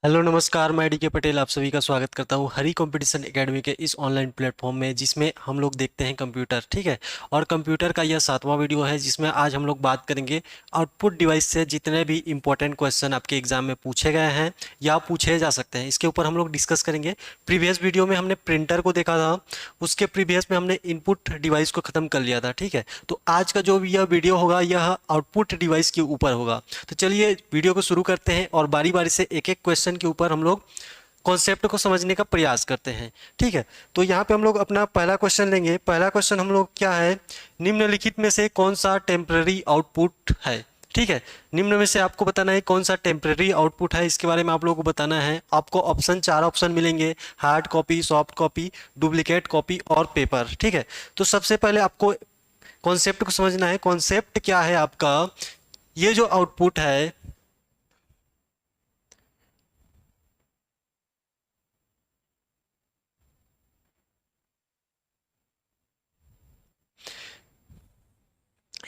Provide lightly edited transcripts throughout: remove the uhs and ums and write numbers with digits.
Hello नमस्कार, मैं D के पटेल आप सभी का स्वागत करता हूं हरी कंपटीशन एकेडमी के इस ऑनलाइन प्लेटफॉर्म में, जिसमें हम लोग देखते हैं कंप्यूटर। ठीक है। और कंप्यूटर का यह 7वां वीडियो है, जिसमें आज हम लोग बात करेंगे आउटपुट डिवाइस से जितने भी इंपॉर्टेंट क्वेश्चन आपके एग्जाम में पूछे गए हैं या पूछे जा सकते हैं, इसके ऊपर हम लोग डिस्कस करेंगे। प्रीवियस वीडियो में हमने प्रिंटर को देखा था, उसके प्रीवियस में हमने इनपुट डिवाइस को ख़त्म कर लिया था। ठीक है। तो आज का जो यह वीडियो होगा यह आउटपुट डिवाइस के ऊपर होगा। तो चलिए वीडियो को शुरू करते हैं और बारी बारी से एक एक क्वेश्चन के ऊपर हम लोग कॉन्सेप्ट को समझने का प्रयास करते हैं। ठीक है। तो यहाँ पे हम लोग अपना पहला क्वेश्चन लेंगे। पहला क्वेश्चन हम लोग क्या है, निम्नलिखित में से कौन सा टेम्पररी आउटपुट है। ठीक है। निम्न में से आपको बताना है कौन सा टेम्पररी आउटपुट है, इसके बारे में आप लोगों को बताना है। आपको ऑप्शन 4 ऑप्शन मिलेंगे, hard copy, soft copy, duplicate copy और पेपर। ठीक है। तो सबसे पहले आपको कॉन्सेप्ट को समझना है। कॉन्सेप्ट क्या है आपका, ये जो आउटपुट है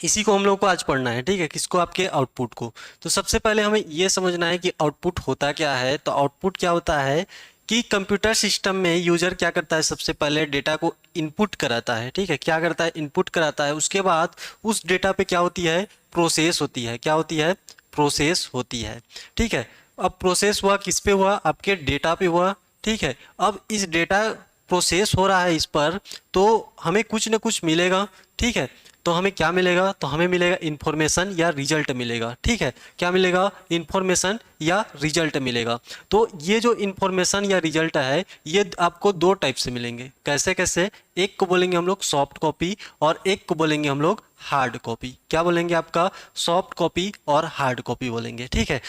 इसी को हम लोग को आज पढ़ना है। ठीक है। किसको, आपके आउटपुट को। तो सबसे पहले हमें यह समझना है कि आउटपुट होता क्या है। तो आउटपुट क्या होता है कि कंप्यूटर सिस्टम में यूजर क्या करता है, सबसे पहले डेटा को इनपुट कराता है। ठीक है। क्या करता है, इनपुट कराता है। उसके बाद उस डेटा पे क्या होती है, प्रोसेस होती है। क्या होती है, प्रोसेस होती है। ठीक है। अब प्रोसेस हुआ किस पे हुआ, आपके डेटा पे हुआ। ठीक है। अब इस डेटा प्रोसेस हो रहा है इस पर, तो हमें कुछ ना कुछ मिलेगा। ठीक है। तो हमें क्या मिलेगा, तो हमें मिलेगा इन्फॉर्मेशन या रिजल्ट मिलेगा। ठीक है। क्या मिलेगा, इन्फॉर्मेशन या रिजल्ट मिलेगा। तो ये जो इन्फॉर्मेशन या रिजल्ट है ये आपको दो टाइप से मिलेंगे। कैसे कैसे, एक को बोलेंगे हम लोग सॉफ्ट कॉपी और एक को बोलेंगे हम लोग हार्ड कॉपी। क्या बोलेंगे, आपका सॉफ्ट कॉपी और हार्ड कॉपी बोलेंगे। ठीक है।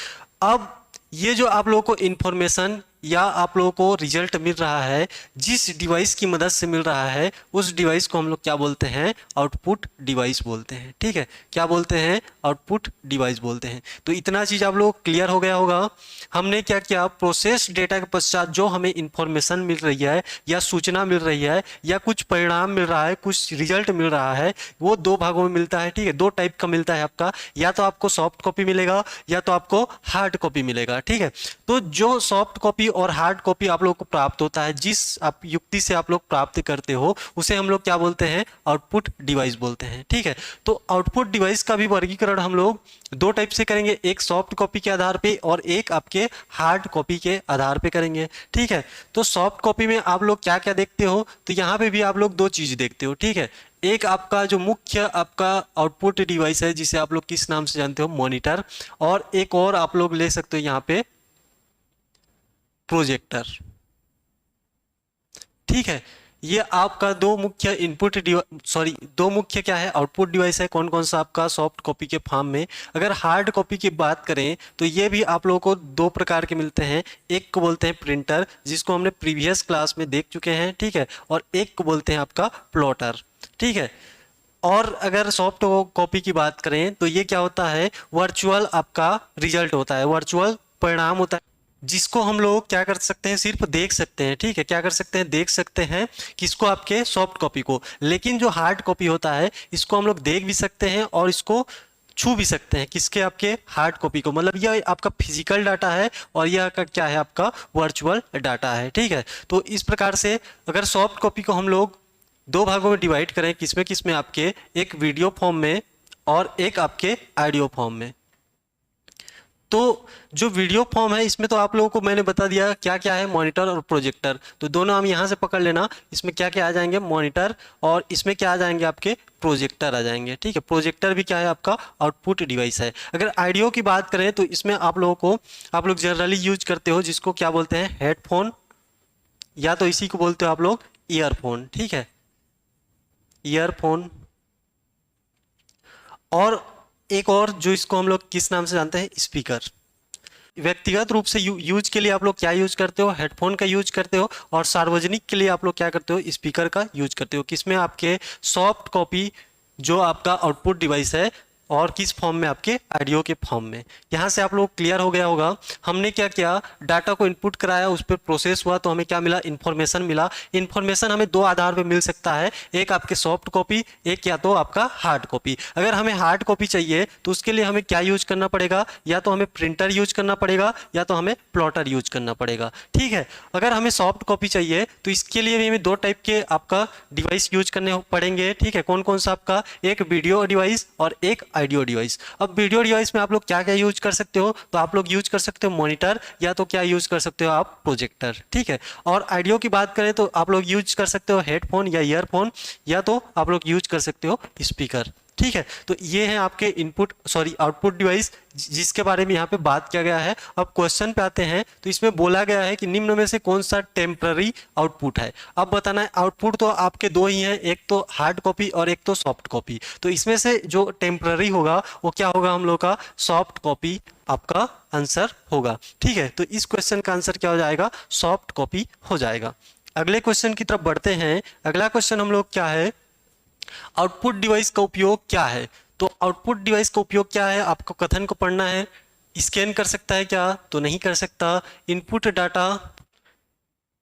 अब ये जो आप लोगों को इन्फॉर्मेशन या आप लोगों को रिजल्ट मिल रहा है, जिस डिवाइस की मदद से मिल रहा है, उस डिवाइस को हम लोग क्या बोलते हैं, आउटपुट डिवाइस बोलते हैं। ठीक है। क्या बोलते हैं, आउटपुट डिवाइस बोलते हैं। तो इतना चीज आप लोग क्लियर हो गया होगा। हमने क्या किया, प्रोसेस डेटा के पश्चात जो हमें इंफॉर्मेशन मिल रही है या सूचना मिल रही है या कुछ परिणाम मिल रहा है, कुछ रिजल्ट मिल रहा है, वो दो भागों में मिलता है। ठीक है। दो टाइप का मिलता है आपका, या तो आपको सॉफ्ट कॉपी मिलेगा या तो आपको हार्ड कॉपी मिलेगा। ठीक है। तो जो सॉफ्ट कॉपी और हार्ड कॉपी आप लोग को प्राप्त होता है, जिस आप युक्ति से आप लोग प्राप्त करते हो, उसे हम लोग क्या बोलते हैं, आउटपुट डिवाइस बोलते हैं। ठीक है। तो आउटपुट डिवाइस का भी वर्गीकरण हम लोग दो टाइप से करेंगे, एक सॉफ्ट कॉपी के आधार पे और एक आपके हार्ड कॉपी के आधार पे करेंगे। ठीक है। तो सॉफ्ट कॉपी में आप लोग क्या क्या देखते हो, तो यहाँ पे भी आप लोग दो चीज देखते हो। ठीक है। एक आपका जो मुख्य आपका आउटपुट डिवाइस है, जिसे आप लोग किस नाम से जानते हो, मॉनिटर। और एक और आप लोग ले सकते हो यहाँ पे, प्रोजेक्टर। ठीक है। ये आपका दो मुख्य इनपुट सॉरी दो मुख्य क्या है, आउटपुट डिवाइस है। कौन कौन सा, आपका सॉफ्ट कॉपी के फॉर्म में। अगर हार्ड कॉपी की बात करें तो ये भी आप लोगों को दो प्रकार के मिलते हैं। एक को बोलते हैं प्रिंटर, जिसको हमने प्रीवियस क्लास में देख चुके हैं। ठीक है। और एक को बोलते हैं आपका प्लॉटर। ठीक है। और अगर सॉफ्ट कॉपी की बात करें तो ये क्या होता है, वर्चुअल आपका रिजल्ट होता है, वर्चुअल परिणाम होता है, जिसको हम लोग क्या कर सकते हैं, सिर्फ देख सकते हैं। ठीक है। क्या कर सकते हैं, देख सकते हैं। किसको, आपके सॉफ्ट कॉपी को। लेकिन जो हार्ड कॉपी होता है, इसको हम लोग देख भी सकते हैं और इसको छू भी सकते हैं। किसके, आपके हार्ड कॉपी को। मतलब यह आपका फिजिकल डाटा है और यह का क्या है, आपका वर्चुअल डाटा है। ठीक है। तो इस प्रकार से अगर सॉफ्ट कॉपी को हम लोग दो भागों में डिवाइड करें, किसमें किसमें, आपके एक वीडियो फॉर्म में और एक आपके ऑडियो फॉर्म में। तो जो वीडियो फॉर्म है, इसमें तो आप लोगों को मैंने बता दिया क्या क्या है, मॉनिटर और प्रोजेक्टर। तो दोनों हम यहाँ से पकड़ लेना, इसमें क्या क्या आ जाएंगे, मॉनिटर, और इसमें क्या आ जाएंगे, आपके प्रोजेक्टर आ जाएंगे। ठीक है। प्रोजेक्टर भी क्या है, आपका आउटपुट डिवाइस है। अगर ऑडियो की बात करें तो इसमें आप लोगों को, आप लोग जनरली यूज करते हो, जिसको क्या बोलते हैं, हेडफोन, या तो इसी को बोलते हो आप लोग ईयरफोन। ठीक है। ईयरफोन। और एक और जो इसको हम लोग किस नाम से जानते हैं, स्पीकर। व्यक्तिगत रूप से यूज के लिए आप लोग क्या यूज करते हो, हेडफोन का यूज करते हो। और सार्वजनिक के लिए आप लोग क्या करते हो, स्पीकर का यूज करते हो। किसमें, आपके सॉफ्ट कॉपी जो आपका आउटपुट डिवाइस है, और किस फॉर्म में, आपके ऑडियो के फॉर्म में। यहाँ से आप लोग क्लियर हो गया होगा। हमने क्या किया, डाटा को इनपुट कराया, उस पर प्रोसेस हुआ तो हमें क्या मिला, इन्फॉर्मेशन मिला। इन्फॉर्मेशन हमें दो आधार पे मिल सकता है, एक आपके सॉफ्ट कॉपी, एक या तो आपका हार्ड कॉपी। अगर हमें हार्ड कॉपी चाहिए तो उसके लिए हमें क्या यूज करना पड़ेगा, या तो हमें प्रिंटर यूज करना पड़ेगा या तो हमें प्लॉटर यूज करना पड़ेगा। ठीक है, अगर हमें सॉफ्ट कॉपी चाहिए तो इसके लिए भी हमें दो टाइप के आपका डिवाइस यूज करने पड़ेंगे। ठीक है, कौन कौन सा आपका, एक वीडियो डिवाइस और एक ऑडियो डिवाइस। अब वीडियो डिवाइस में आप लोग क्या क्या यूज कर सकते हो, तो आप लोग यूज कर सकते हो मॉनिटर, या तो क्या यूज कर सकते हो आप, प्रोजेक्टर। ठीक है, और ऑडियो की बात करें तो आप लोग यूज कर सकते हो हेडफोन या ईयरफोन, या तो आप लोग यूज कर सकते हो स्पीकर। ठीक है, तो ये है आपके इनपुट सॉरी आउटपुट डिवाइस जिसके बारे में यहाँ पे बात किया गया है। अब क्वेश्चन पे आते हैं, तो इसमें बोला गया है कि निम्न में से कौन सा टेम्पररी आउटपुट है। अब बताना है, आउटपुट तो आपके दो ही हैं, एक तो हार्ड कॉपी और एक तो सॉफ्ट कॉपी। तो इसमें से जो टेम्पररी होगा वो क्या होगा, हम लोग का सॉफ्ट कॉपी आपका आंसर होगा। ठीक है, तो इस क्वेश्चन का आंसर क्या हो जाएगा, सॉफ्ट कॉपी हो जाएगा। अगले क्वेश्चन की तरफ बढ़ते हैं। अगला क्वेश्चन हम लोग क्या है, आउटपुट डिवाइस का उपयोग क्या है। तो आउटपुट डिवाइस का उपयोग क्या है, आपको कथन को पढ़ना है। स्कैन कर सकता है क्या, तो नहीं कर सकता। इनपुट डाटा,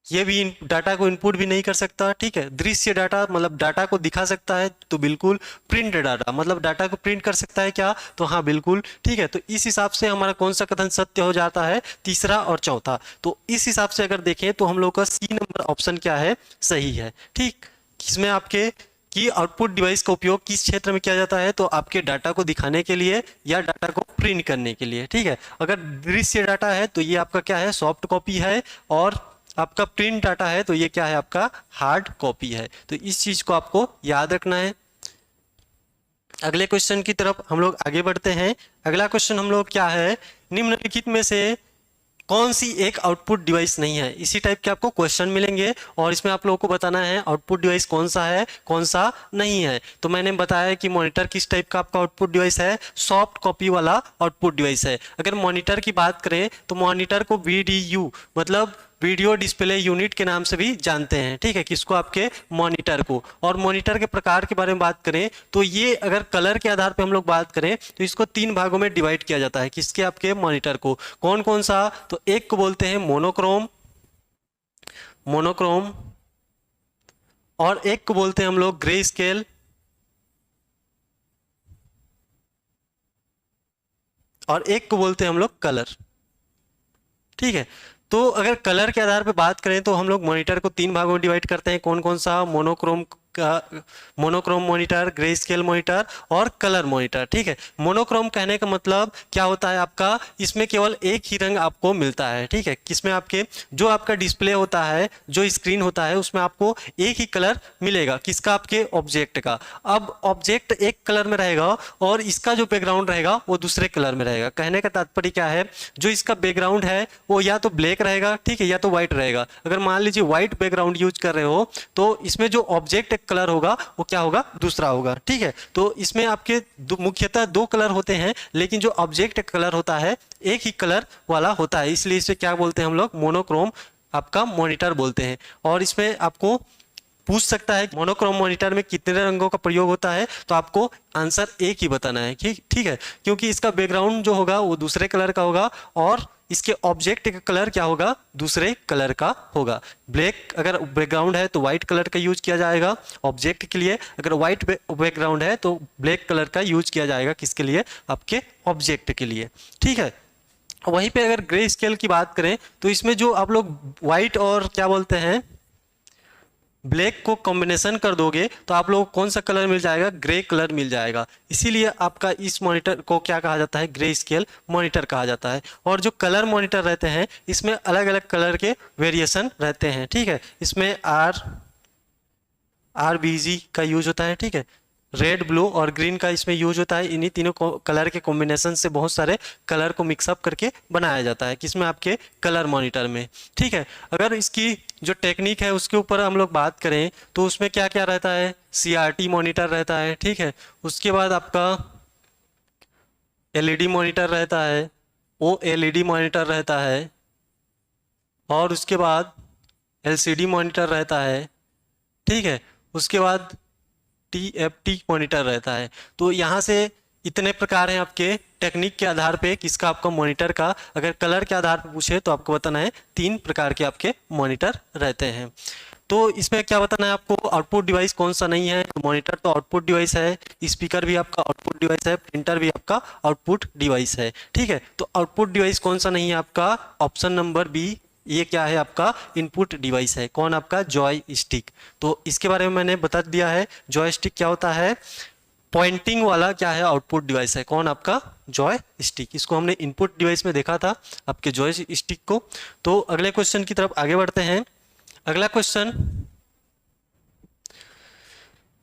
ये भी डाटा को इनपुट भी नहीं कर सकता। ठीक है, दृश्य डाटा मतलब डाटा को दिखा सकता है, तो बिल्कुल। प्रिंट डाटा मतलब डाटा को प्रिंट कर सकता है क्या, तो हाँ बिल्कुल। ठीक है, तो इस हिसाब से हमारा कौन सा कथन सत्य हो जाता है, तीसरा और चौथा। तो इस हिसाब से अगर देखें तो हम लोग का सी नंबर ऑप्शन क्या है, सही है। ठीक, इसमें आपके कि आउटपुट डिवाइस का उपयोग किस क्षेत्र में किया जाता है, तो आपके डाटा को दिखाने के लिए या डाटा को प्रिंट करने के लिए। ठीक है, अगर दृश्य डाटा है तो ये आपका क्या है, सॉफ्ट कॉपी है, और आपका प्रिंट डाटा है तो ये क्या है, आपका हार्ड कॉपी है। तो इस चीज को आपको याद रखना है। अगले क्वेश्चन की तरफ हम लोग आगे बढ़ते हैं। अगला क्वेश्चन हम लोग क्या है, निम्नलिखित में से कौन सी एक आउटपुट डिवाइस नहीं है। इसी टाइप के आपको क्वेश्चन मिलेंगे और इसमें आप लोगों को बताना है आउटपुट डिवाइस कौन सा है, कौन सा नहीं है। तो मैंने बताया कि मॉनिटर किस टाइप का आपका आउटपुट डिवाइस है, सॉफ्ट कॉपी वाला आउटपुट डिवाइस है। अगर मॉनिटर की बात करें तो मॉनिटर को वीडीयू मतलब वीडियो डिस्प्ले यूनिट के नाम से भी जानते हैं। ठीक है, किसको, आपके मॉनिटर को। और मॉनिटर के प्रकार के बारे में बात करें तो ये अगर कलर के आधार पे हम लोग बात करें तो इसको तीन भागों में डिवाइड किया जाता है। किसके, आपके मॉनिटर को। कौन कौन सा, तो एक को बोलते हैं मोनोक्रोम, मोनोक्रोम, और एक को बोलते हैं हम लोग ग्रे स्केल, और एक को बोलते हैं हम लोग कलर। ठीक है, तो अगर कलर के आधार पे बात करें तो हम लोग मॉनिटर को तीन भागों में डिवाइड करते हैं। कौन कौन सा, मोनोक्रोम का, monochrome monitor, grey scale monitor और कलर मॉनिटर। ठीक है, मोनोक्रोम कहने का मतलब क्या होता है आपका, इसमें केवल एक ही रंग आपको मिलता है। ठीक है, किसमें, आपके जो आपका डिस्प्ले होता है, जो स्क्रीन होता है उसमें आपको एक ही कलर मिलेगा। किसका, आपके ऑब्जेक्ट का। अब ऑब्जेक्ट एक कलर में रहेगा और इसका जो बैकग्राउंड रहेगा वो दूसरे कलर में रहेगा। कहने का तात्पर्य क्या है, जो इसका बैकग्राउंड है वो या तो ब्लैक रहेगा, ठीक है, या तो व्हाइट रहेगा। अगर मान लीजिए व्हाइट बैकग्राउंड यूज कर रहे हो तो इसमें जो ऑब्जेक्ट कलर होगा वो क्या होगा, दूसरा होगा। ठीक है, तो इसमें आपके मुख्यतः दो कलर होते हैं, लेकिन जो ऑब्जेक्ट कलर होता है एक ही कलर वाला होता है, इसलिए इसे क्या बोलते हैं हम लोग, मोनोक्रोम आपका मॉनिटर बोलते हैं। और इसमें आपको पूछ सकता है मोनोक्रोम मॉनिटर में कितने रंगों का प्रयोग होता है, तो आपको आंसर एक ही बताना है। ठीक है, क्योंकि इसका बैकग्राउंड जो होगा वो दूसरे कलर का होगा और इसके ऑब्जेक्ट का कलर क्या होगा, दूसरे कलर का होगा। ब्लैक अगर बैकग्राउंड है तो व्हाइट कलर का यूज किया जाएगा ऑब्जेक्ट के लिए, अगर व्हाइट बैकग्राउंड है तो ब्लैक कलर का यूज किया जाएगा किसके लिए, आपके ऑब्जेक्ट के लिए। ठीक है, वहीं पे अगर ग्रे स्केल की बात करें तो इसमें जो आप लोग व्हाइट और क्या बोलते हैं ब्लैक को कॉम्बिनेशन कर दोगे तो आप लोगों को कौन सा कलर मिल जाएगा, ग्रे कलर मिल जाएगा। इसीलिए आपका इस मॉनिटर को क्या कहा जाता है, ग्रे स्केल मॉनिटर कहा जाता है। और जो कलर मॉनिटर रहते हैं इसमें अलग अलग कलर के वेरिएशन रहते हैं। ठीक है, इसमें RBG का यूज होता है। ठीक है, रेड, ब्लू और ग्रीन का इसमें यूज होता है। इन्हीं तीनों कलर के कॉम्बिनेशन से बहुत सारे कलर को मिक्सअप करके बनाया जाता है, किसमें, आपके कलर मॉनिटर में। ठीक है, अगर इसकी जो टेक्निक है उसके ऊपर हम लोग बात करें तो उसमें क्या क्या रहता है, CRT मॉनिटर रहता है। ठीक है, उसके बाद आपका LED मॉनिटर रहता है, OLED मॉनिटर रहता है, और उसके बाद LCD मॉनिटर रहता है। ठीक है, उसके बाद TFT मॉनिटर रहता है। तो यहाँ से इतने प्रकार हैं आपके टेक्निक के आधार पे किसका आपका मॉनिटर का। अगर कलर के आधार पे पूछे तो आपको बताना है 3 प्रकार के आपके मॉनिटर रहते हैं। तो इसमें क्या बताना है आपको, आउटपुट डिवाइस कौन सा नहीं है। मॉनिटर तो आउटपुट डिवाइस है, स्पीकर भी आपका आउटपुट डिवाइस है, प्रिंटर भी आपका आउटपुट डिवाइस है। ठीक है, तो आउटपुट डिवाइस कौन सा नहीं है आपका, ऑप्शन नंबर बी, ये क्या है आपका इनपुट डिवाइस है। कौन आपका, जॉय स्टिक। तो इसके बारे में मैंने बता दिया है, जॉय स्टिक क्या होता है, पॉइंटिंग वाला क्या है आउटपुट डिवाइस है। कौन आपका, जॉय स्टिक। इसको हमने इनपुट डिवाइस में देखा था आपके जॉय स्टिक को। तो अगले क्वेश्चन की तरफ आगे बढ़ते हैं। अगला क्वेश्चन,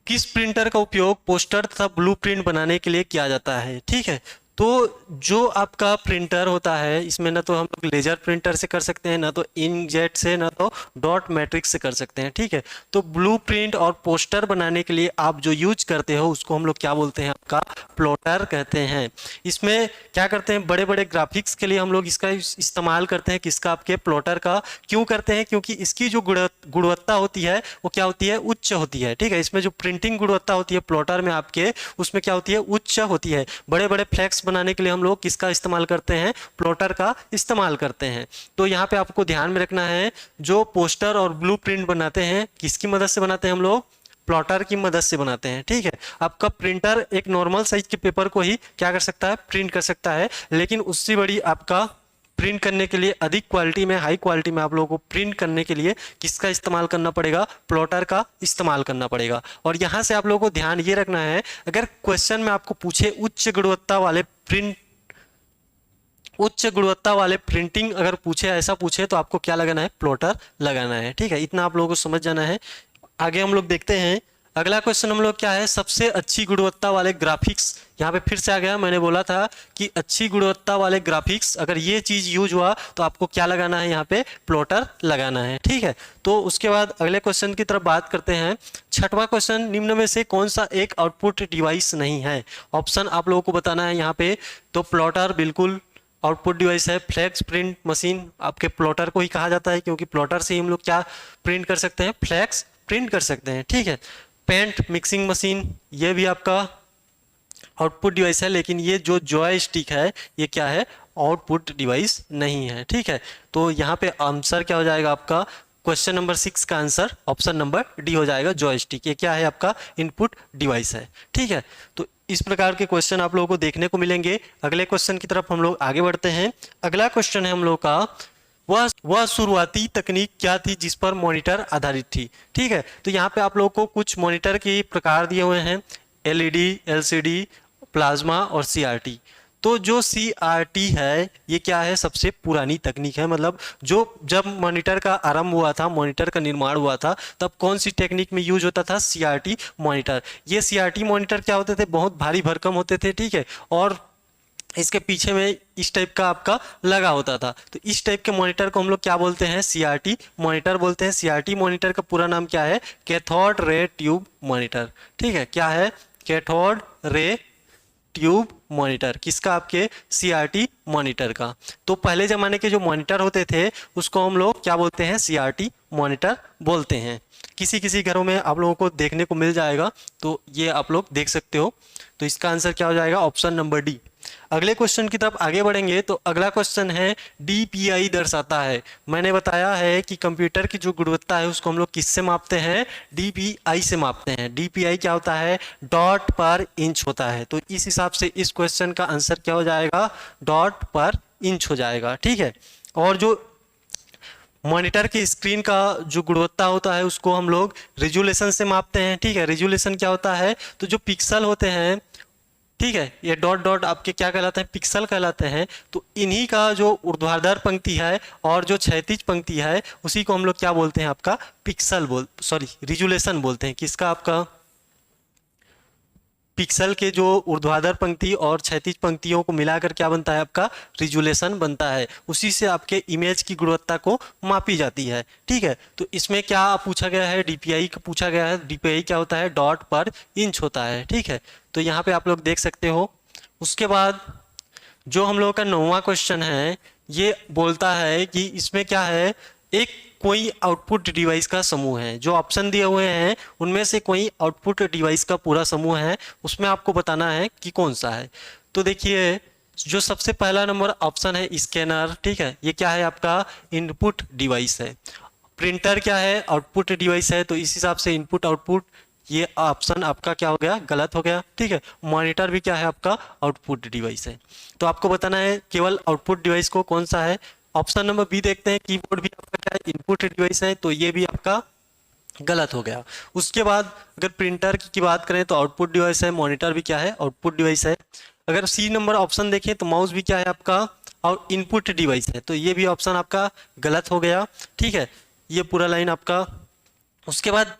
किस प्रिंटर का उपयोग पोस्टर तथा ब्लूप्रिंट बनाने के लिए किया जाता है। ठीक है, तो जो आपका प्रिंटर होता है इसमें ना तो हम लोग लेजर प्रिंटर से कर सकते हैं, ना तो इंकजेट से, ना तो डॉट मैट्रिक्स से कर सकते हैं। ठीक है, तो ब्लूप्रिंट और पोस्टर बनाने के लिए आप जो यूज करते हो उसको हम लोग क्या बोलते हैं, आपका प्लॉटर कहते हैं। इसमें क्या करते हैं, बड़े बड़े ग्राफिक्स के लिए हम लोग इसका इस्तेमाल करते हैं। किसका, आपके प्लॉटर का। क्यों करते हैं, क्योंकि इसकी जो गुणवत्ता होती है वो क्या होती है, उच्च होती है। ठीक है, इसमें जो प्रिंटिंग गुणवत्ता होती है प्लॉटर में आपके, उसमें क्या होती है, उच्च होती है। बड़े बड़े फ्लैक्स बनाने के लिए हम लोग किसका इस्तेमाल करते हैं, प्लॉटर का इस्तेमाल करते हैं। तो यहाँ पे आपको ध्यान में रखना है, जो पोस्टर और ब्लूप्रिंट बनाते हैं किसकी मदद से बनाते हैं हम लोग, प्लॉटर की मदद से बनाते हैं। ठीक है, आपका प्रिंटर एक नॉर्मल साइज के पेपर को ही क्या कर सकता है, प्रिंट कर सकता है, लेकिन उससे बड़ी आपका प्रिंट करने के लिए, अधिक क्वालिटी में, हाई क्वालिटी में आप लोगों को प्रिंट करने के लिए किसका इस्तेमाल करना पड़ेगा, प्लॉटर का इस्तेमाल करना पड़ेगा। और यहाँ से आप लोगों को ध्यान ये रखना है, अगर क्वेश्चन में आपको पूछे उच्च गुणवत्ता वाले प्रिंटिंग अगर पूछे, ऐसा पूछे, तो आपको क्या लगाना है, प्लॉटर लगाना है। ठीक है, इतना आप लोगों को समझ जाना है। आगे हम लोग देखते हैं, अगला क्वेश्चन हम लोग क्या है, सबसे अच्छी गुणवत्ता वाले ग्राफिक्स। यहाँ पे फिर से आ गया, मैंने बोला था कि अच्छी गुणवत्ता वाले ग्राफिक्स, अगर ये चीज यूज हुआ तो आपको क्या लगाना है, यहाँ पे प्लॉटर लगाना है। ठीक है, तो उसके बाद अगले क्वेश्चन की तरफ बात करते हैं। छठवां क्वेश्चन, निम्न में से कौन सा एक आउटपुट डिवाइस नहीं है। ऑप्शन आप लोगों को बताना है यहाँ पे। तो प्लॉटर बिल्कुल आउटपुट डिवाइस है। फ्लैक्स प्रिंट मशीन आपके प्लॉटर को ही कहा जाता है, क्योंकि प्लॉटर से ही हम लोग क्या प्रिंट कर सकते हैं, फ्लैक्स प्रिंट कर सकते हैं। ठीक है, पेंट मिक्सिंग मशीन, ये भी आपका आउटपुट डिवाइस है, लेकिन ये जो जॉय स्टिक है ये क्या है, आउटपुट डिवाइस नहीं है। ठीक है, तो यहाँ पे आंसर क्या हो जाएगा आपका, क्वेश्चन नंबर 6 का आंसर ऑप्शन नंबर डी हो जाएगा, जॉयस्टिक। ये क्या है, आपका इनपुट डिवाइस है। ठीक है, तो इस प्रकार के क्वेश्चन आप लोगों को देखने को मिलेंगे। अगले क्वेश्चन की तरफ हम लोग आगे बढ़ते हैं। अगला क्वेश्चन है हम लोग का, वह शुरुआती तकनीक क्या थी जिस पर मॉनिटर आधारित थी। ठीक है, तो यहाँ पे आप लोगों को कुछ मॉनिटर के प्रकार दिए हुए हैं, एलईडी, एलसीडी, प्लाज्मा और सीआरटी। तो जो सीआरटी है ये क्या है, सबसे पुरानी तकनीक है। मतलब जो जब मॉनिटर का आरंभ हुआ था, मॉनिटर का निर्माण हुआ था, तब कौन सी टेक्निक में यूज होता था, सीआरटी मॉनिटर। ये सीआरटी मॉनिटर क्या होते थे, बहुत भारी भरकम होते थे। ठीक है, और इसके पीछे में इस टाइप का आपका लगा होता था। तो इस टाइप के मॉनिटर को हम लोग क्या बोलते हैं, सीआरटी मॉनिटर बोलते हैं। सीआरटी मॉनिटर का पूरा नाम क्या है, कैथोड रे ट्यूब मॉनिटर। ठीक है, क्या है, कैथोड रे ट्यूब मॉनिटर। किसका, आपके सीआरटी मॉनिटर का। तो पहले जमाने के जो मॉनिटर होते थे उसको हम लोग क्या बोलते हैं, सीआरटी मॉनिटर बोलते हैं। किसी किसी घरों में आप लोगों को देखने को मिल जाएगा, तो ये आप लोग देख सकते हो। तो इसका आंसर क्या हो जाएगा, ऑप्शन नंबर डी। अगले क्वेश्चन की तरफ आगे बढ़ेंगे। तो अगला क्वेश्चन है, डीपीआई दर्शाता है। मैंने बताया है कि कंप्यूटर की जो गुणवत्ता है उसको हम लोग किससे मापते हैं, डीपीआई से मापते हैं। डीपीआई क्या होता है, डॉट पर इंच होता है। तो इस हिसाब से इस क्वेश्चन का आंसर क्या हो जाएगा, डॉट पर इंच हो जाएगा। ठीक है, और जो मॉनिटर की स्क्रीन का जो गुणवत्ता होता है उसको हम लोग रिजोल्यूशन से मापते हैं। ठीक है, रिजोल्यूशन क्या होता है, तो जो पिक्सल होते हैं, ठीक है, ये डॉट डॉट आपके क्या कहलाते हैं, पिक्सल कहलाते हैं। तो इन्हीं का जो ऊर्ध्वाधर पंक्ति है और जो क्षैतिज पंक्ति है उसी को हम लोग क्या बोलते हैं, आपका रिजोल्यूशन बोलते हैं। किसका, आपका पिक्सल के जो ऊर्ध्वाधर पंक्ति और क्षैतिज पंक्तियों को मिलाकर क्या बनता है, आपका रिजोल्यूशन बनता है। उसी से आपके इमेज की गुणवत्ता को मापी जाती है। ठीक है, तो इसमें क्या पूछा गया है, डीपीआई का पूछा गया है। डीपीआई क्या होता है, डॉट पर इंच होता है। ठीक है, तो यहाँ पे आप लोग देख सकते हो। उसके बाद जो हम लोगों का 9वां क्वेश्चन है ये बोलता है कि इसमें क्या है, एक कोई आउटपुट डिवाइस का समूह है, जो ऑप्शन दिए हुए हैं उनमें से कोई आउटपुट डिवाइस का पूरा समूह है, उसमें आपको बताना है कि कौन सा है। तो देखिए जो सबसे पहला नंबर ऑप्शन है स्कैनर, ठीक है, ये क्या है आपका इनपुट डिवाइस है। प्रिंटर क्या है आउटपुट डिवाइस है, तो इस हिसाब से इनपुट आउटपुट ये ऑप्शन आपका क्या हो गया गलत हो गया, ठीक है। मॉनिटर भी क्या है आपका आउटपुट डिवाइस है। तो आपको बताना है केवल आउटपुट डिवाइस को कौन सा है। ऑप्शन नंबर बी देखते हैं, कीबोर्ड भी आपका क्या है इनपुट डिवाइस है, तो ये भी आपका गलत हो गया। उसके बाद अगर प्रिंटर की बात करें तो आउटपुट डिवाइस है, मॉनिटर भी क्या है आउटपुट डिवाइस है। अगर सी नंबर ऑप्शन देखें तो माउस भी क्या है आपका और इनपुट डिवाइस है, तो ये भी ऑप्शन आपका गलत हो गया, ठीक है। ये पूरा लाइन आपका। उसके बाद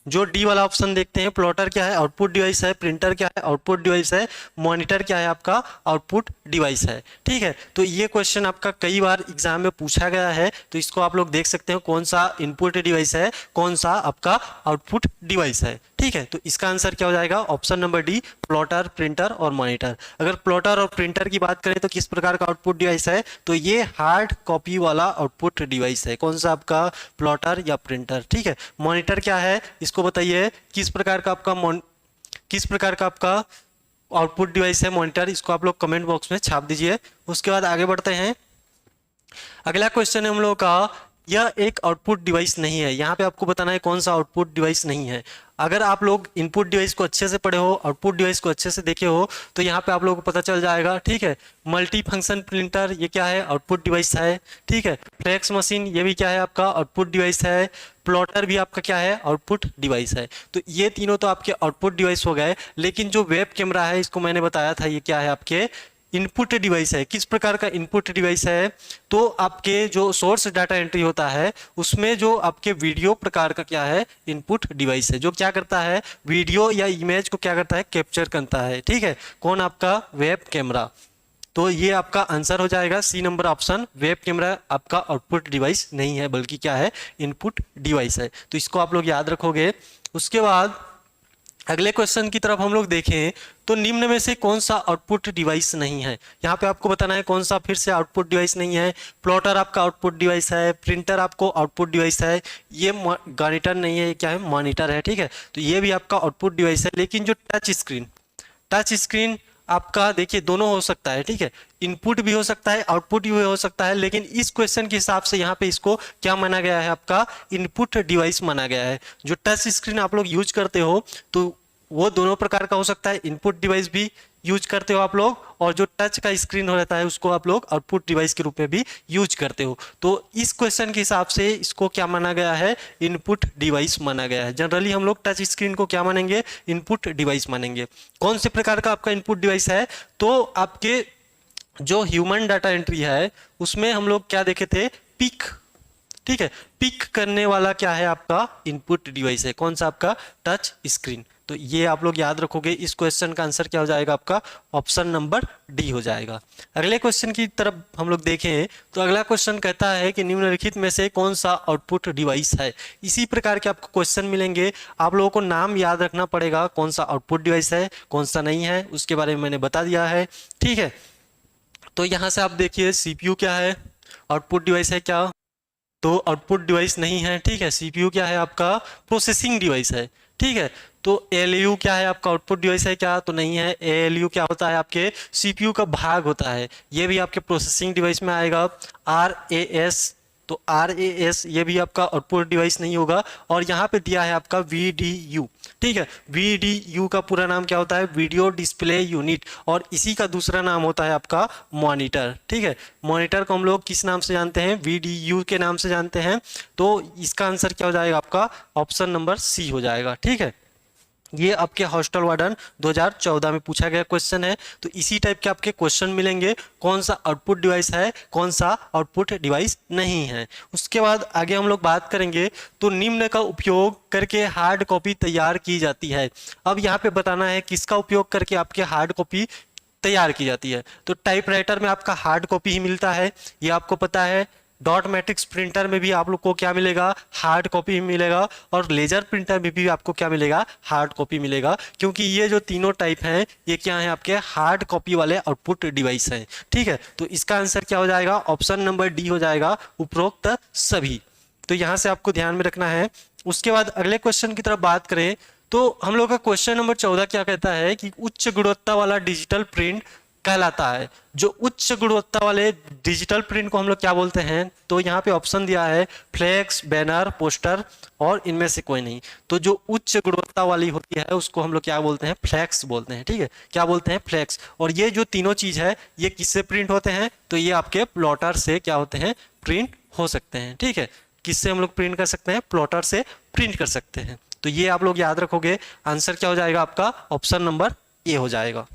जो डी वाला ऑप्शन देखते हैं, प्लॉटर क्या है आउटपुट डिवाइस है, प्रिंटर क्या है आउटपुट डिवाइस है, मॉनिटर क्या है आपका आउटपुट डिवाइस है, ठीक है। तो ये क्वेश्चन आपका कई बार एग्जाम में पूछा गया है, तो इसको आप लोग देख सकते हो कौन सा इनपुट डिवाइस है कौन सा आपका आउटपुट डिवाइस है, ठीक है। तो इसका आंसर क्या हो जाएगा option number D, plotter printer और मॉनिटर। अगर प्लॉटर और प्रिंटर की बात करें तो किस प्रकार का आउटपुट डिवाइस है, तो ये हार्ड कॉपी वाला आउटपुट डिवाइस है, कौन सा आपका प्लॉटर या प्रिंटर, ठीक है। मॉनिटर क्या है इसको बताइए, किस प्रकार का आपका आउटपुट डिवाइस है मॉनिटर, इसको आप लोग कमेंट बॉक्स में छाप दीजिए। उसके बाद आगे बढ़ते हैं। अगला क्वेश्चन है हम लोगों का, यह एक आउटपुट डिवाइस नहीं है। यहाँ पे आपको बताना है कौन सा आउटपुट डिवाइस नहीं है। अगर आप लोग इनपुट डिवाइस को अच्छे से पढ़े हो, आउटपुट डिवाइस को अच्छे से देखे हो, तो यहाँ पे आप लोगों को पता चल जाएगा, ठीक है। मल्टी फंक्शन प्रिंटर ये क्या है आउटपुट डिवाइस है, ठीक है। फ्लैक्स मशीन ये भी क्या है आपका आउटपुट डिवाइस है। प्लॉटर भी आपका क्या है आउटपुट डिवाइस है। तो ये तीनों तो आपके आउटपुट डिवाइस हो गए, लेकिन जो वेब कैमरा है इसको मैंने बताया था ये क्या है आपके इनपुट डिवाइस है। किस प्रकार का इनपुट डिवाइस है, तो आपके जो सोर्स डाटा एंट्री होता है उसमें जो आपके वीडियो प्रकार का क्या है इनपुट डिवाइस है, जो क्या करता है वीडियो या इमेज को क्या करता है कैप्चर करता है, ठीक है। कौन आपका वेब कैमरा। तो ये आपका आंसर हो जाएगा C number option, web camera आपका आउटपुट डिवाइस नहीं है बल्कि क्या है इनपुट डिवाइस है। तो इसको आप लोग याद रखोगे। उसके बाद अगले क्वेश्चन की तरफ हम लोग देखें तो निम्न में से कौन सा आउटपुट डिवाइस नहीं है। यहाँ पे आपको बताना है कौन सा फिर से आउटपुट डिवाइस नहीं है। प्लॉटर आपका आउटपुट डिवाइस है, प्रिंटर आपको आउटपुट डिवाइस है, ये मॉनिटर नहीं है, ये क्या है मॉनिटर है, ठीक है। तो ये भी आपका आउटपुट डिवाइस है। लेकिन जो टच स्क्रीन आपका देखिए दोनों हो सकता है, ठीक है। इनपुट भी हो सकता है आउटपुट भी हो सकता है, लेकिन इस क्वेश्चन के हिसाब से यहाँ पे इसको क्या माना गया है आपका इनपुट डिवाइस माना गया है। जो टच स्क्रीन आप लोग यूज करते हो तो वो दोनों प्रकार का हो सकता है, इनपुट डिवाइस भी यूज करते हो आप लोग, और जो टच का स्क्रीन हो रहता है उसको आप लोग आउटपुट डिवाइस के रूप में भी यूज करते हो। तो इस क्वेश्चन के हिसाब से इसको क्या माना गया है इनपुट डिवाइस माना गया है। जनरली हम लोग टच स्क्रीन को क्या मानेंगे इनपुट डिवाइस मानेंगे। कौन से प्रकार का आपका इनपुट डिवाइस है, तो आपके जो ह्यूमन डाटा एंट्री है उसमें हम लोग क्या देखे थे पिक, ठीक है। पिक करने वाला क्या है आपका इनपुट डिवाइस है, कौन सा आपका टच स्क्रीन। तो ये आप लोग याद रखोगे। इस क्वेश्चन का आंसर क्या हो जाएगा आपका ऑप्शन नंबर डी हो जाएगा। अगले क्वेश्चन की तरफ हम लोग देखें तो अगला क्वेश्चन कहता है कि निम्नलिखित में से कौन सा आउटपुट डिवाइस है। इसी प्रकार के आपको क्वेश्चन मिलेंगे, आप लोगों को नाम याद रखना पड़ेगा कौन सा आउटपुट डिवाइस है कौन सा नहीं है, उसके बारे में मैंने बता दिया है, ठीक है। तो यहाँ से आप देखिए सीपीयू क्या है आउटपुट डिवाइस है क्या, तो आउटपुट डिवाइस नहीं है, ठीक है। सीपीयू क्या है आपका प्रोसेसिंग डिवाइस है, ठीक है। तो एएलयू क्या है आपका आउटपुट डिवाइस है क्या, तो नहीं है। एएलयू क्या होता है आपके सीपीयू का भाग होता है, ये भी आपके प्रोसेसिंग डिवाइस में आएगा। आरएएस, तो आरएएस ये भी आपका आउटपुट डिवाइस नहीं होगा। और यहाँ पे दिया है आपका वीडीयू, ठीक है। वीडीयू का पूरा नाम क्या होता है वीडियो डिस्प्ले यूनिट, और इसी का दूसरा नाम होता है आपका मॉनिटर, ठीक है। मॉनिटर को हम लोग किस नाम से जानते हैं वीडीयू के नाम से जानते हैं। तो इसका आंसर क्या हो जाएगा आपका ऑप्शन नंबर सी हो जाएगा, ठीक है। ये आपके हॉस्टल वार्डन 2014 में पूछा गया क्वेश्चन है। तो इसी टाइप के आपके क्वेश्चन मिलेंगे, कौन सा आउटपुट डिवाइस है कौन सा आउटपुट डिवाइस नहीं है। उसके बाद आगे हम लोग बात करेंगे तो निम्न का उपयोग करके हार्ड कॉपी तैयार की जाती है। अब यहाँ पे बताना है किसका उपयोग करके आपके हार्ड कॉपी तैयार की जाती है। तो टाइपराइटर में आपका हार्ड कॉपी ही मिलता है, ये आपको पता है। डॉट मैट्रिक्स प्रिंटर में भी आप लोग को क्या मिलेगा हार्ड कॉपी मिलेगा, और लेजर प्रिंटर में भी आपको क्या मिलेगा हार्ड कॉपी मिलेगा, क्योंकि ये जो तीनों टाइप हैं ये क्या है आपके हार्ड कॉपी वाले आउटपुट डिवाइस हैं, ठीक है। तो इसका आंसर क्या हो जाएगा ऑप्शन नंबर डी हो जाएगा उपरोक्त सभी। तो यहाँ से आपको ध्यान में रखना है। उसके बाद अगले क्वेश्चन की तरफ बात करें तो हम लोग का क्वेश्चन नंबर 14 क्या कहता है कि उच्च गुणवत्ता वाला डिजिटल प्रिंट कहलाता है। जो उच्च गुणवत्ता वाले डिजिटल प्रिंट को हम लोग क्या बोलते हैं, तो यहाँ पे ऑप्शन दिया है फ्लेक्स, बैनर, पोस्टर और इनमें से कोई नहीं। तो जो उच्च गुणवत्ता वाली होती है उसको हम लोग क्या बोलते हैं, फ्लेक्स बोलते हैं। ठीक है, क्या बोलते हैं, फ्लेक्स। और ये जो तीनों चीज है ये किससे प्रिंट होते हैं, तो ये आपके प्लॉटर से क्या होते हैं, प्रिंट हो सकते हैं। ठीक है, किससे हम लोग प्रिंट कर सकते हैं, प्लॉटर से प्रिंट कर सकते हैं। तो ये आप लोग याद रखोगे, आंसर क्या हो जाएगा आपका, ऑप्शन नंबर ए हो जाएगा।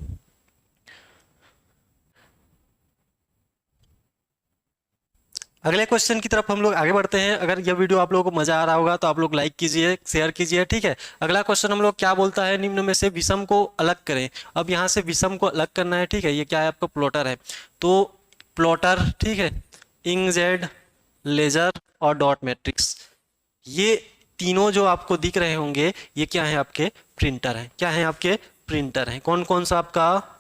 अगले क्वेश्चन की तरफ हम लोग आगे बढ़ते हैं। अगर यह वीडियो आप लोगों को मजा आ रहा होगा तो आप लोग लाइक कीजिए, शेयर कीजिए। ठीक है, अगला क्वेश्चन हम लोग क्या बोलता है, निम्न में से विषम को अलग करें। अब यहाँ से विषम को अलग करना है। ठीक है, ये क्या है, आपका प्लॉटर है। तो प्लॉटर, ठीक है, इंकजेट, लेजर और डॉट मैट्रिक्स, ये तीनों जो आपको दिख रहे होंगे ये क्या है, आपके प्रिंटर हैं। क्या है, आपके प्रिंटर हैं। कौन कौन सा, आपका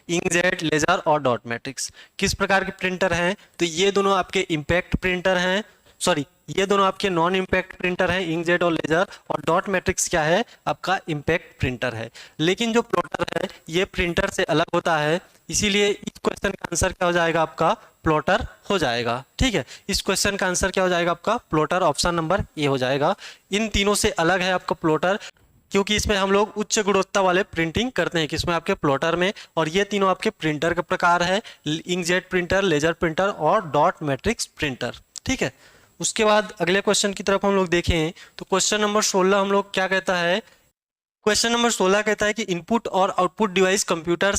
इंकजेट, लेजर और डॉट मैट्रिक्स। किस प्रकार के प्रिंटर हैं, तो ये दोनों आपके इम्पैक्ट प्रिंटर हैं, सॉरी ये दोनों आपके नॉन इम्पैक्ट प्रिंटर हैं, इंकजेट और लेजर। और डॉट मैट्रिक्स क्या है, आपका इम्पैक्ट प्रिंटर है। लेकिन जो प्लॉटर है ये प्रिंटर से अलग होता है, इसीलिए इस क्वेश्चन का आंसर क्या हो जाएगा, आपका प्लॉटर हो जाएगा। ठीक है, इस क्वेश्चन का आंसर क्या हो जाएगा, आपका प्लॉटर, ऑप्शन नंबर ए हो जाएगा। इन तीनों से अलग है आपका प्लॉटर, क्योंकि इसमें हम लोग उच्च गुणवत्ता वाले प्रिंटिंग करते हैं, किसमें, आपके प्लॉटर में। और ये तीनों आपके प्रिंटर के प्रकार है, इंकजेट प्रिंटर, लेजर प्रिंटर और डॉट मैट्रिक्स प्रिंटर। ठीक है, उसके बाद अगले क्वेश्चन की तरफ हम लोग देखें तो क्वेश्चन नंबर 16 हम लोग क्या कहता है, क्वेश्चन नंबर 16 कहता है कि इनपुट और आउटपुट डिवाइस कंप्यूटर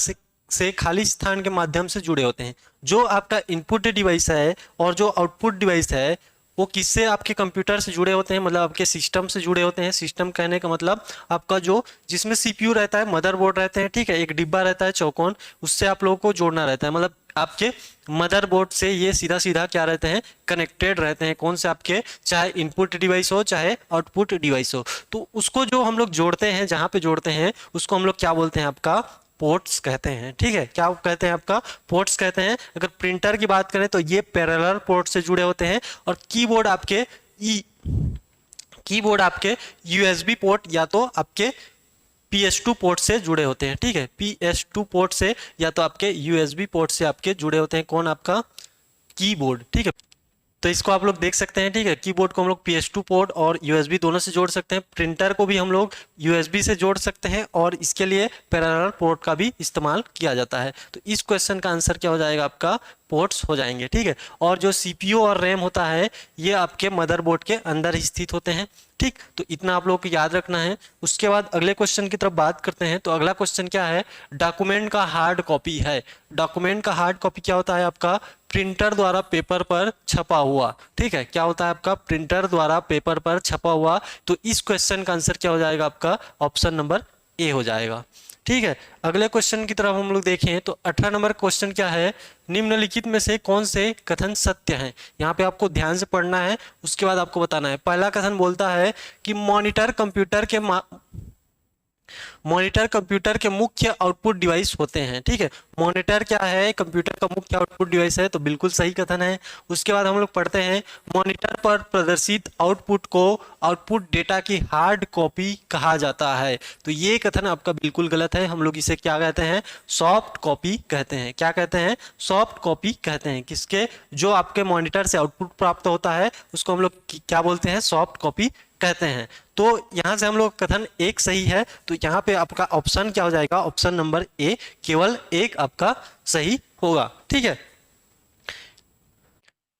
से खाली स्थान के माध्यम से जुड़े होते हैं। जो आपका इनपुट डिवाइस है और जो आउटपुट डिवाइस है वो किससे, आपके कंप्यूटर से जुड़े होते हैं, मतलब आपके सिस्टम से जुड़े होते हैं। सिस्टम कहने का मतलब आपका जो जिसमें सीपीयू रहता है, मदरबोर्ड रहते हैं। ठीक है, एक डिब्बा रहता है चौकोन, उससे आप लोगों को जोड़ना रहता है। मतलब आपके मदरबोर्ड से ये सीधा सीधा क्या रहते हैं, कनेक्टेड रहते हैं। कौन से, आपके चाहे इनपुट डिवाइस हो चाहे आउटपुट डिवाइस हो, तो उसको जो हम लोग जोड़ते हैं, जहाँ पे जोड़ते हैं उसको हम लोग क्या बोलते हैं, आपका पोर्ट्स कहते हैं। ठीक है, क्या कहते हैं, आपका पोर्ट्स कहते हैं। अगर प्रिंटर की बात करें तो ये पैरेलल पोर्ट से जुड़े होते हैं। और कीबोर्ड आपके कीबोर्ड आपके यूएसबी पोर्ट या तो आपके PS2 पोर्ट से जुड़े होते हैं। ठीक है, PS2 पोर्ट से या तो आपके USB पोर्ट से आपके जुड़े होते हैं। कौन, आपका कीबोर्ड। ठीक है, तो इसको आप लोग देख सकते हैं। ठीक है, कीबोर्ड को हम लोग PS2 पोर्ट और USB दोनों से जोड़ सकते हैं। प्रिंटर को भी हम लोग USB से जोड़ सकते हैं और इसके लिए पैरेलल पोर्ट का भी इस्तेमाल किया जाता है। तो इस क्वेश्चन का आंसर क्या हो जाएगा, आपका पोर्ट्स हो जाएंगे। ठीक है, और जो CPU और रैम होता है ये आपके मदरबोर्ड के अंदर ही स्थित होते हैं। ठीक, तो इतना आप लोगों को याद रखना है। उसके बाद अगले क्वेश्चन की तरफ बात करते हैं। तो अगला क्वेश्चन क्या है, डॉक्यूमेंट का हार्ड कॉपी है। डॉक्यूमेंट का हार्ड कॉपी क्या होता है, आपका प्रिंटर द्वारा पेपर पर छपा हुआ। ठीक है, क्या होता है, आपका प्रिंटर द्वारा पेपर पर छपा हुआ। तो इस क्वेश्चन का आंसर क्या हो जाएगा, आपका ऑप्शन नंबर ए हो जाएगा। ठीक है, अगले क्वेश्चन की तरफ हम लोग देखें तो 18 नंबर क्वेश्चन क्या है, निम्नलिखित में से कौन से कथन सत्य हैं। यहाँ पे आपको ध्यान से पढ़ना है, उसके बाद आपको बताना है। पहला कथन बोलता है कि मॉनिटर कंप्यूटर के मुख्य आउटपुट डिवाइस होते हैं। ठीक है, मॉनिटर क्या है, कंप्यूटर का मुख्य आउटपुट डिवाइस है, तो बिल्कुल सही कथन है। उसके बाद हम लोग पढ़ते हैं, मॉनिटर पर प्रदर्शित आउटपुट को आउटपुट डेटा की हार्ड कॉपी कहा जाता है। तो ये कथन आपका बिल्कुल गलत है। हम लोग इसे क्या कहते हैं, सॉफ्ट कॉपी कहते हैं। क्या कहते हैं, सॉफ्ट कॉपी कहते हैं। किसके, जो आपके मॉनिटर से आउटपुट प्राप्त होता है उसको हम लोग क्या बोलते हैं, सॉफ्ट कॉपी कहते हैं। तो यहां से हम लोग कथन एक सही है, तो यहां पे आपका ऑप्शन क्या हो जाएगा, ऑप्शन नंबर ए, केवल एक आपका सही होगा। ठीक है,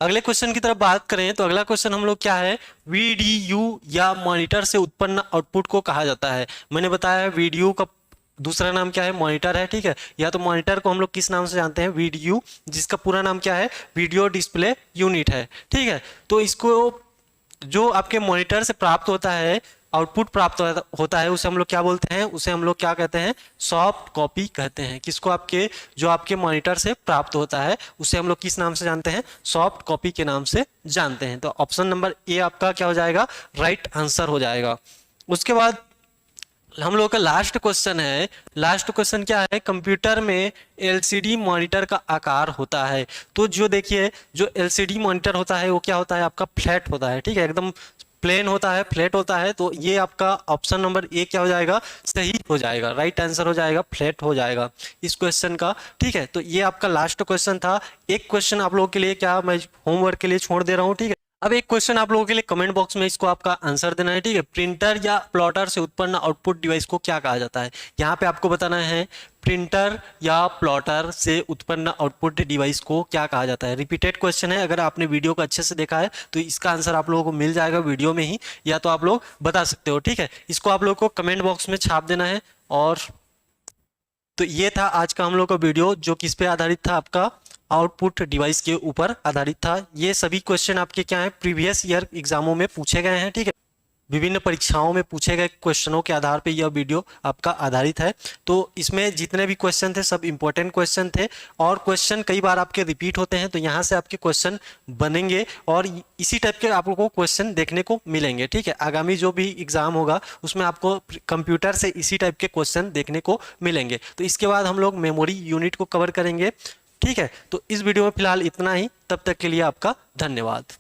अगले क्वेश्चन की तरफ बात करें तो अगला क्वेश्चन हम लोग क्या है, VDU या मॉनिटर से उत्पन्न आउटपुट को कहा जाता है। मैंने बताया VDU का दूसरा नाम क्या है, मॉनिटर है। ठीक है, या तो मॉनिटर को हम लोग किस नाम से जानते हैं, VDU, जिसका पूरा नाम क्या है, वीडियो डिस्प्ले यूनिट है। ठीक है, तो इसको जो आपके मॉनिटर से प्राप्त होता है, आउटपुट प्राप्त होता है, उसे हम लोग क्या बोलते हैं, उसे हम लोग क्या कहते हैं, सॉफ्ट कॉपी कहते हैं। किसको, आपके जो आपके मॉनिटर से प्राप्त होता है उसे हम लोग किस नाम से जानते हैं, सॉफ्ट कॉपी के नाम से जानते हैं। तो ऑप्शन नंबर ए आपका क्या हो जाएगा, राइट आंसर हो जाएगा। उसके बाद हम लोग का लास्ट क्वेश्चन है। लास्ट क्वेश्चन क्या है, कंप्यूटर में एलसीडी मॉनिटर का आकार होता है। तो जो देखिए, जो एलसीडी मॉनिटर होता है वो क्या होता है, आपका फ्लैट होता है, ठीक है, एकदम प्लेन होता है, फ्लैट होता है। तो ये आपका ऑप्शन नंबर ए क्या हो जाएगा, सही हो जाएगा, राइट आंसर हो जाएगा, फ्लैट हो जाएगा इस क्वेश्चन का। ठीक है, तो ये आपका लास्ट क्वेश्चन था। एक क्वेश्चन आप लोगों के लिए क्या मैं होमवर्क के लिए छोड़ दे रहा हूँ, ठीक है। अब एक क्वेश्चन आप लोगों के लिए कमेंट बॉक्स में इसको आपका आंसर देना है, ठीक है। प्रिंटर या प्लॉटर से उत्पन्न आउटपुट डिवाइस को क्या कहा जाता है, यहाँ पे आपको बताना है प्रिंटर या प्लॉटर से उत्पन्न आउटपुट डिवाइस को क्या कहा जाता है। रिपीटेड क्वेश्चन है, अगर आपने वीडियो को अच्छे से देखा है तो इसका आंसर आप लोगों को मिल जाएगा वीडियो में ही, या तो आप लोग बता सकते हो, ठीक है। इसको आप लोग को कमेंट बॉक्स में छाप देना है। और तो ये था आज का हम लोग का वीडियो, जो किस पे आधारित था, आपका आउटपुट डिवाइस के ऊपर आधारित था। ये सभी क्वेश्चन आपके क्या है, प्रीवियस ईयर एग्जामों में पूछे गए हैं, ठीक है। विभिन्न परीक्षाओं में पूछे गए क्वेश्चनों के आधार पे यह वीडियो आपका आधारित है। तो इसमें जितने भी क्वेश्चन थे सब इंपॉर्टेंट क्वेश्चन थे, और क्वेश्चन कई बार आपके रिपीट होते हैं, तो यहाँ से आपके क्वेश्चन बनेंगे और इसी टाइप के आप लोगों को क्वेश्चन देखने को मिलेंगे, ठीक है। आगामी जो भी एग्जाम होगा उसमें आपको कंप्यूटर से इसी टाइप के क्वेश्चन देखने को मिलेंगे। तो इसके बाद हम लोग मेमोरी यूनिट को कवर करेंगे, ठीक है। तो इस वीडियो में फिलहाल इतना ही, तब तक के लिए आपका धन्यवाद।